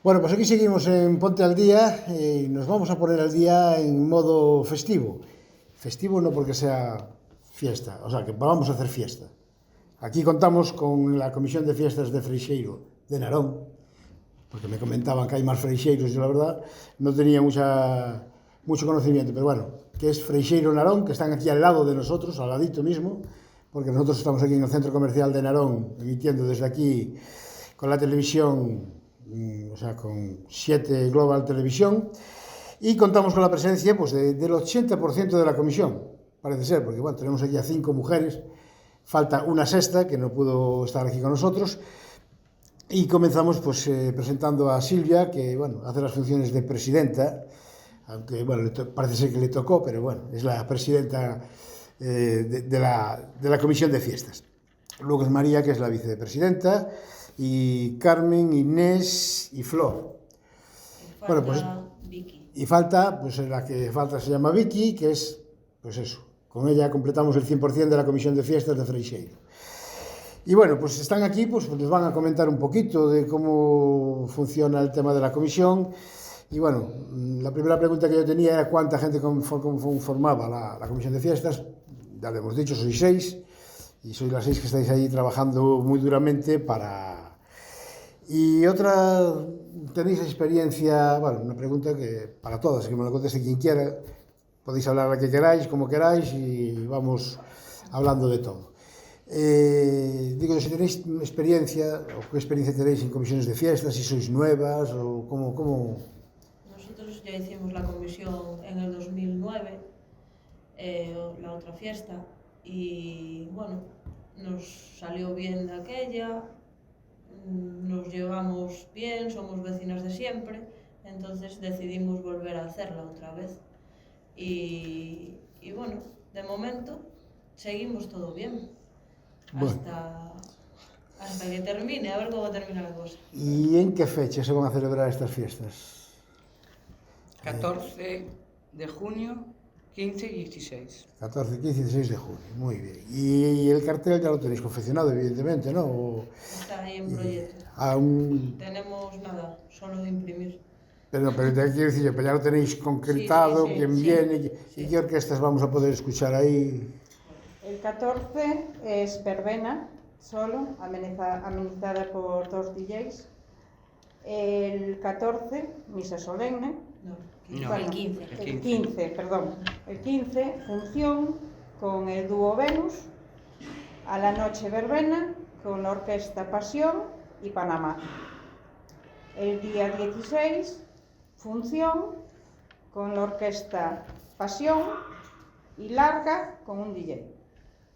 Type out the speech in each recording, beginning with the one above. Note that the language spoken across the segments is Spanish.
Bueno, pues aquí seguimos en Ponte al Día y nos vamos a poner al día en modo festivo. Festivo no porque sea fiesta, o sea, que vamos a hacer fiesta. Aquí contamos con la Comisión de Fiestas de Freixeiro de Narón, porque me comentaban que hay más freixeiros, yo la verdad no tenía mucho conocimiento, pero bueno, que es Freixeiro Narón, que están aquí al lado de nosotros, al ladito mismo, porque nosotros estamos aquí en el centro comercial de Narón, emitiendo desde aquí con la televisión, o sea, con 7 Global Televisión, y contamos con la presencia pues, del 80% de la comisión, parece ser, porque bueno, tenemos aquí a 5 mujeres, falta una sexta que no pudo estar aquí con nosotros, y comenzamos pues, presentando a Silvia, que bueno, hace las funciones de presidenta, aunque bueno, parece ser que le tocó, pero bueno, es la presidenta de la comisión de fiestas. Luego es María, que es la vicepresidenta, y Carmen, Inés y Flor. Falta Bueno, pues, Vicky. y falta, pues la que falta se llama Vicky, que es, pues eso, con ella completamos el 100% de la comisión de fiestas de Freixeiro. Y bueno, pues están aquí, pues nos van a comentar un poquito de cómo funciona el tema de la comisión. Y bueno, la primera pregunta que yo tenía era cuánta gente conformaba la comisión de fiestas. Ya lo hemos dicho, sois 6, y sois las 6 que estáis ahí trabajando muy duramente para... Y otra, ¿tenéis experiencia? Bueno, una pregunta que para todas, que me lo conteste quien quiera. Podéis hablar la que queráis, como queráis, y vamos hablando de todo. Digo, si tenéis experiencia, o qué experiencia tenéis en comisiones de fiestas, si sois nuevas, o cómo... Nosotros ya hicimos la comisión en el 2009, la otra fiesta, y bueno, nos salió bien de aquella, nos llevamos bien, somos vecinas de siempre, entonces decidimos volver a hacerla otra vez. Y bueno, de momento seguimos todo bien. Bueno. Hasta que termine, a ver cómo termina la cosa. ¿Y en qué fecha se van a celebrar estas fiestas? 14 de junio, 15 y 16. 14, 15 y 16 de junio, muy bien. Y el cartel ya lo tenéis confeccionado, evidentemente, ¿no? Está ahí en proyecto. Tenemos nada, solo imprimir. Pero te quiero decir, pero ya lo tenéis concretado, sí, quién viene, y qué orquestas vamos a poder escuchar ahí. El 14 es verbena, solo, amenizada por 2 DJs. El 14, misa solemne. No, Bueno, el 15. El 15, perdón. El 15, función con el dúo Venus. A la noche verbena con la orquesta Pasión y Panamá. El día 16, función con la orquesta Pasión y larga con un DJ.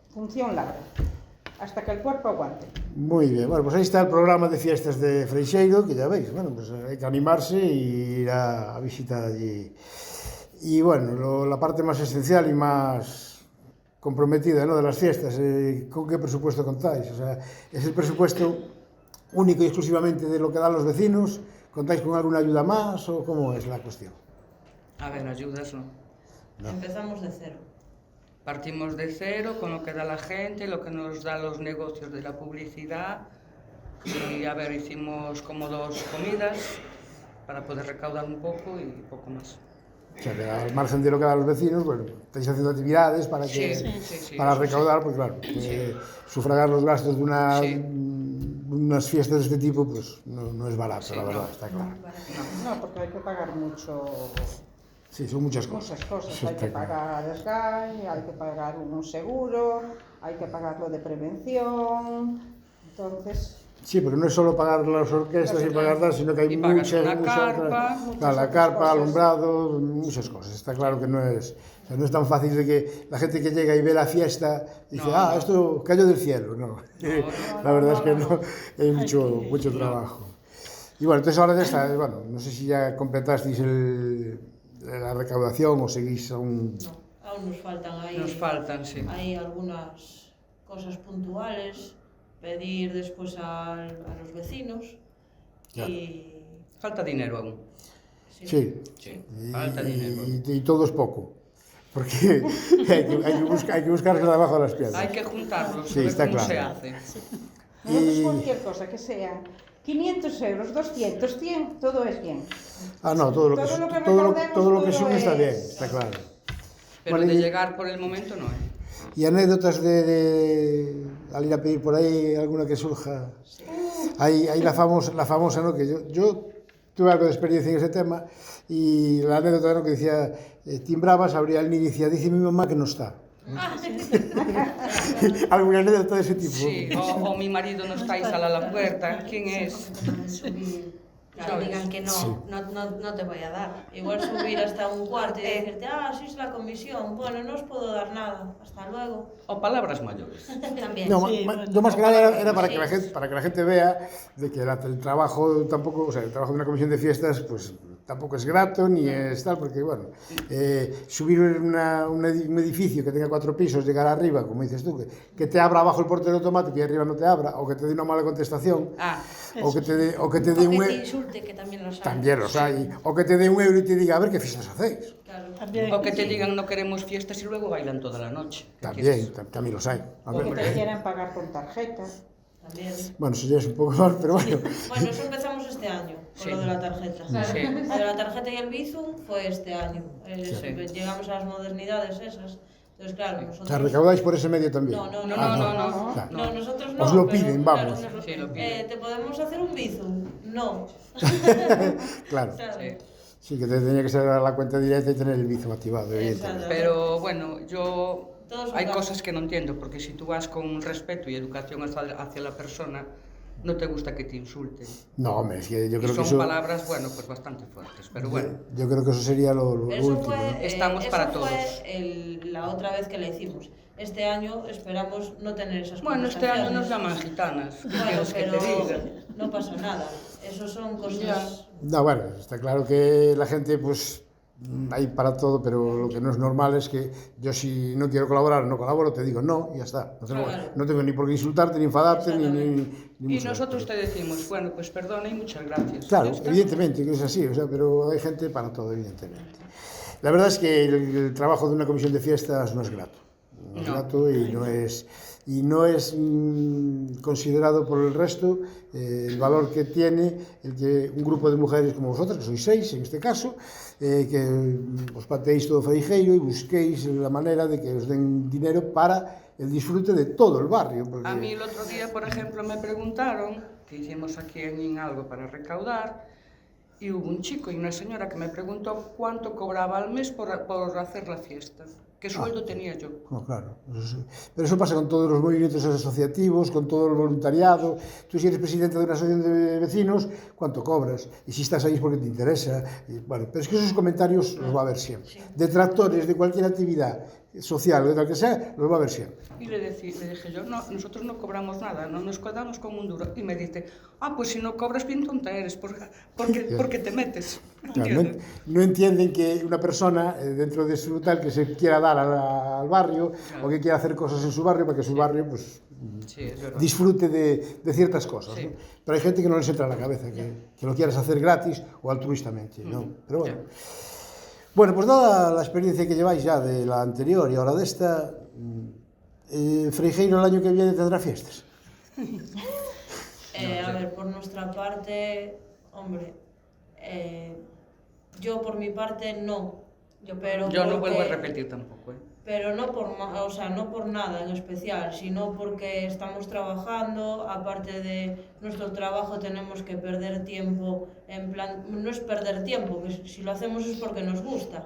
Función larga, hasta que el cuerpo aguante. Muy bien, bueno, pues ahí está el programa de fiestas de Freixeiro, que ya veis, bueno, pues hay que animarse y ir a visitar allí. Y bueno, la parte más esencial y más comprometida, ¿no?, de las fiestas, ¿con qué presupuesto contáis? O sea, ¿es el presupuesto único y exclusivamente de lo que dan los vecinos? ¿Contáis con alguna ayuda más o cómo es la cuestión? A ver, ayudas no. Empezamos de cero. Partimos de cero con lo que da la gente, lo que nos da los negocios de la publicidad. Y a ver, hicimos como 2 comidas para poder recaudar un poco y poco más. O sea, que al margen de lo que dan los vecinos, bueno, estáis haciendo actividades para para recaudar, pues claro, sufragar los gastos de unas fiestas de este tipo, pues no es barato, la verdad, está claro. No, porque hay que pagar mucho. Sí, son muchas cosas. Hay que pagar el SGAE, hay que pagar un seguro, hay que pagar lo de prevención, entonces... Sí, porque no es solo pagar las orquestas y pagar tal, sino que hay muchas la carpa, alumbrado, muchas cosas. Está claro que no es tan fácil de que la gente que llega y ve la fiesta dice, esto cayó del cielo. No, la verdad es que no, hay mucho trabajo. Y bueno, entonces ahora ya está, bueno, no sé si ya completasteis la recaudación o seguís aún... No, aún nos faltan ahí. Nos faltan, sí. Hay algunas cosas puntuales, pedir después a los vecinos. Claro. Y... Falta dinero aún. Sí. Falta dinero. Y todo es poco, porque hay que buscarse debajo de las piedras. Hay que juntarlos, sí, está cómo claro. se hace. Nosotros cualquier cosa que sea 500 euros, 200, 100, todo es bien. Ah, no, todo lo que recaudemos, sube está es- bien, está claro. Pero Bueno, de y- llegar por el momento no, ¿eh? Y anécdotas al ir a pedir por ahí, alguna que surja. Hay la famosa, ¿no? Que yo tuve algo de experiencia en ese tema y la anécdota, ¿no? Que decía, timbrabas, abría el niño y decía, dice mi mamá que no está. ¿Alguna anécdota de ese tipo? Sí, o mi marido no está y sale a la puerta. ¿Quién es? Que digan que no, Sí. no te voy a dar. Igual subir hasta un cuarto y decirte, sois la comisión, bueno, no os puedo dar nada, hasta luego. O palabras mayores. También. No, yo más que nada era para Sí. que la gente vea de que el trabajo tampoco, o sea, el trabajo de una comisión de fiestas, pues tampoco es grato ni es tal, porque bueno, subir un edificio que tenga 4 pisos, llegar arriba, como dices tú, que te abra abajo el portero automático y arriba no te abra, o que te dé una mala contestación, o que te dé O que te un insulte, que también los hay. también los hay, o que te dé 1 euro y te diga, a ver qué fiestas hacéis. Claro. O que te digan no queremos fiestas y luego bailan toda la noche. ¿Qué También, quieres? también los hay. A O ver, que te quieran pagar con tarjeta. También. bueno, eso ya es un poco mal, pero bueno. Bueno, eso empezamos este año, con Sí. lo de la tarjeta. Sí. Lo de la tarjeta y el Bizum fue este año. Sí. Llegamos a las modernidades esas. Entonces, claro, O nosotros... sea, recaudáis por ese medio también. No, No, Ah, no. Claro. No, nosotros no. Os lo pero, piden, claro, vamos. Sí, lo piden. ¿te podemos hacer un Bizum? No. Claro. Claro. Sí. Sí, que te tenía que ser a la cuenta directa y tener el Bizum activado, evidentemente. Exacto. Pero bueno, yo Todos hay jugamos. cosas que no entiendo, porque si tú vas con respeto y educación hacia la persona, no te gusta que te insulten. No, hombre, es que yo Y creo que son eso... palabras, bueno, pues bastante fuertes, pero bueno. Yo creo que eso sería lo Eso último, fue, ¿no? Estamos eso para fue todos. la otra vez que la hicimos. Este año esperamos no tener esas Bueno, este año nos conversaciones. llaman gitanas. ¿Qué Bueno, quieres que pero te diga? no pasa nada. Eso son cosas... No, bueno, está claro que la gente, pues, hay para todo, pero lo que no es normal es que yo si no quiero colaborar, no colaboro, te digo no y ya está. Claro. No tengo ni por qué insultarte, ni enfadarte, ni Y mucho nosotros menos. te decimos, bueno, pues perdona y muchas gracias. Claro, Ya está. evidentemente que es así, o sea, pero hay gente para todo, evidentemente. La verdad es que el trabajo de una comisión de fiestas no es grato. No es No. grato y no es considerado por el resto el valor que tiene el que un grupo de mujeres como vosotras, que sois 6 en este caso, que os pateéis todo freijeiro y busquéis la manera de que os den dinero para el disfrute de todo el barrio. Porque... A mí el otro día, por ejemplo, me preguntaron, que hicimos aquí en algo para recaudar, y hubo un chico y una señora que me preguntó cuánto cobraba al mes por hacer la fiesta. ¿Qué sueldo tenía yo? No, claro. Eso sí. Pero eso pasa con todos los movimientos asociativos, con todo el voluntariado. Tú si eres presidente de una asociación de vecinos, ¿cuánto cobras? Y si estás ahí es porque te interesa. Y, bueno, pero es que esos comentarios los va a haber siempre. Detractores de cualquier actividad social o de tal que sea, los va a haber siempre. Y le dije yo, no, nosotros no cobramos nada, no nos quedamos con un duro. Y me dice, pues si no cobras bien tonta eres, porque te metes. Claro, no entienden que una persona dentro de su tal que se quiera dar al barrio o que quiera hacer cosas en su barrio para que su barrio pues Sí, es verdad. disfrute de ciertas cosas, Sí. ¿no? Pero hay gente que no les entra en la cabeza que lo quieras hacer gratis o altruistamente, ¿no? Pero bueno. Bueno, pues dada la experiencia que lleváis ya de la anterior y ahora de esta, Freijeiro el año que viene tendrá fiestas. A ver, por nuestra parte, hombre, yo por mi parte no. Yo no porque- vuelvo a repetir tampoco, ¿eh? Pero no no por nada en especial, sino porque estamos trabajando, aparte de nuestro trabajo tenemos que perder tiempo, en plan, no es perder tiempo, que si lo hacemos es porque nos gusta.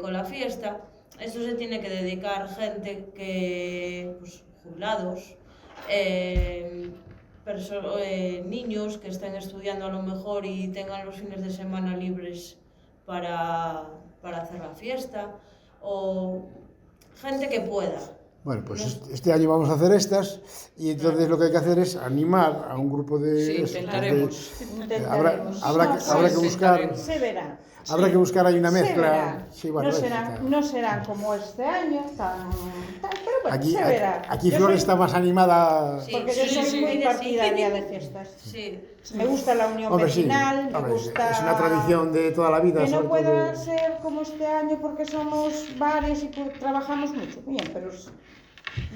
Con la fiesta, esto se tiene que dedicar gente que, pues, jubilados, niños que estén estudiando a lo mejor y tengan los fines de semana libres para hacer la fiesta, o gente que pueda. Bueno, pues este año vamos a hacer estas y entonces lo que hay que hacer es animar a un grupo de... Sí, esos, intentaremos. Habrá que buscar... Se verá. Habrá que buscar ahí una Se mezcla. verá. Sí, bueno, No serán como este año, pero bueno, aquí, se verá. aquí Yo Flor soy- está más animada. Sí. Porque yo soy muy sí. partidaria de fiestas. Sí, Me gusta la unión Hombre, sí. vecinal, me Hombre, gusta... es una tradición de toda la vida. Que no sobre pueda todo. ser como este año porque somos varios y trabajamos mucho. Bien, pero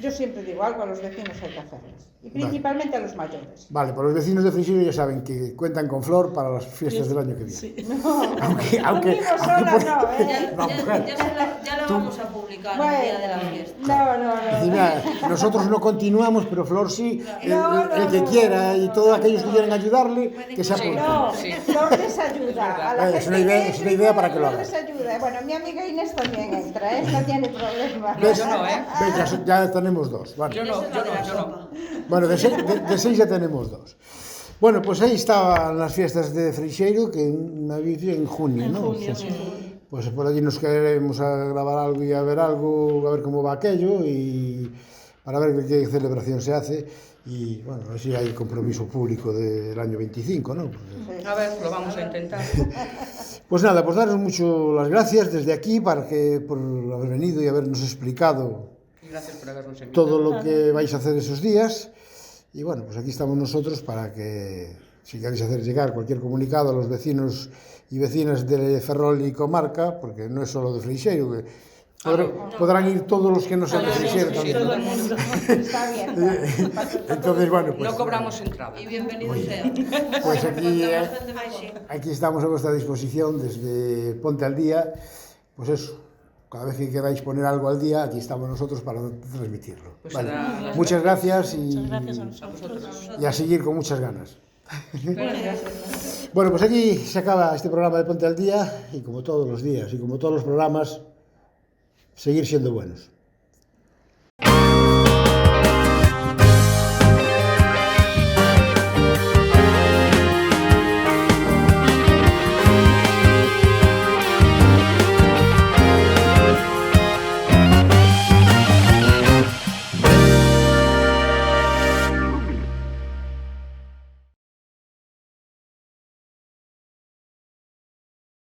yo siempre digo, algo a los vecinos hay que hacerles. Y principalmente a los mayores. Vale, pues los vecinos de Freixeiro ya saben que cuentan con Flor para las fiestas del año que viene. No, Aunque sola no, Ya lo vamos a publicar el día de la fiesta. No. Mira, nosotros no continuamos, pero Flor sí, el que No. quiera y todos aquellos que quieran ayudarle, que se apunten. No, Sí. Flor les ayuda. A la Es una gente idea- que es una idea para que lo Flor haga. les ayuda. Bueno, mi amiga Inés también entra, no tiene problema. ¿Ves? Yo no, ¿eh? ¿Ves? Ya tenemos dos. Vale. Yo no. Bueno, de seis ya tenemos dos. Bueno, pues ahí estaban las fiestas de Freixeiro, que me dice en junio, ¿no? Sí. Pues por allí nos queremos a grabar algo y a ver algo, a ver cómo va aquello y para ver qué celebración se hace. Y bueno, a ver si hay compromiso público del año 25, ¿no? Porque... A ver, lo vamos a intentar. Pues nada, pues daros mucho las gracias desde aquí por haber venido y habernos explicado Y gracias por habernos invitado. todo lo que vais a hacer esos días. Y bueno, pues aquí estamos nosotros para que, si queréis hacer llegar cualquier comunicado a los vecinos y vecinas de Ferrol y comarca, porque no es solo de Freixeiro, que podrán ir todos los que no sean de Freixeiro Sí, también. todo el mundo. Está bien. Entonces, bueno, pues, No cobramos entrada. Y bienvenido sea. pues aquí estamos a vuestra disposición desde Ponte al Día. Pues eso, cada vez que queráis poner algo al día, aquí estamos nosotros para transmitirlo. Pues Vale. será las Muchas gracias Gracias a a vosotros. y a seguir con muchas ganas. Bueno, pues aquí se acaba este programa de Ponte al Día y como todos los días y como todos los programas, seguir siendo buenos.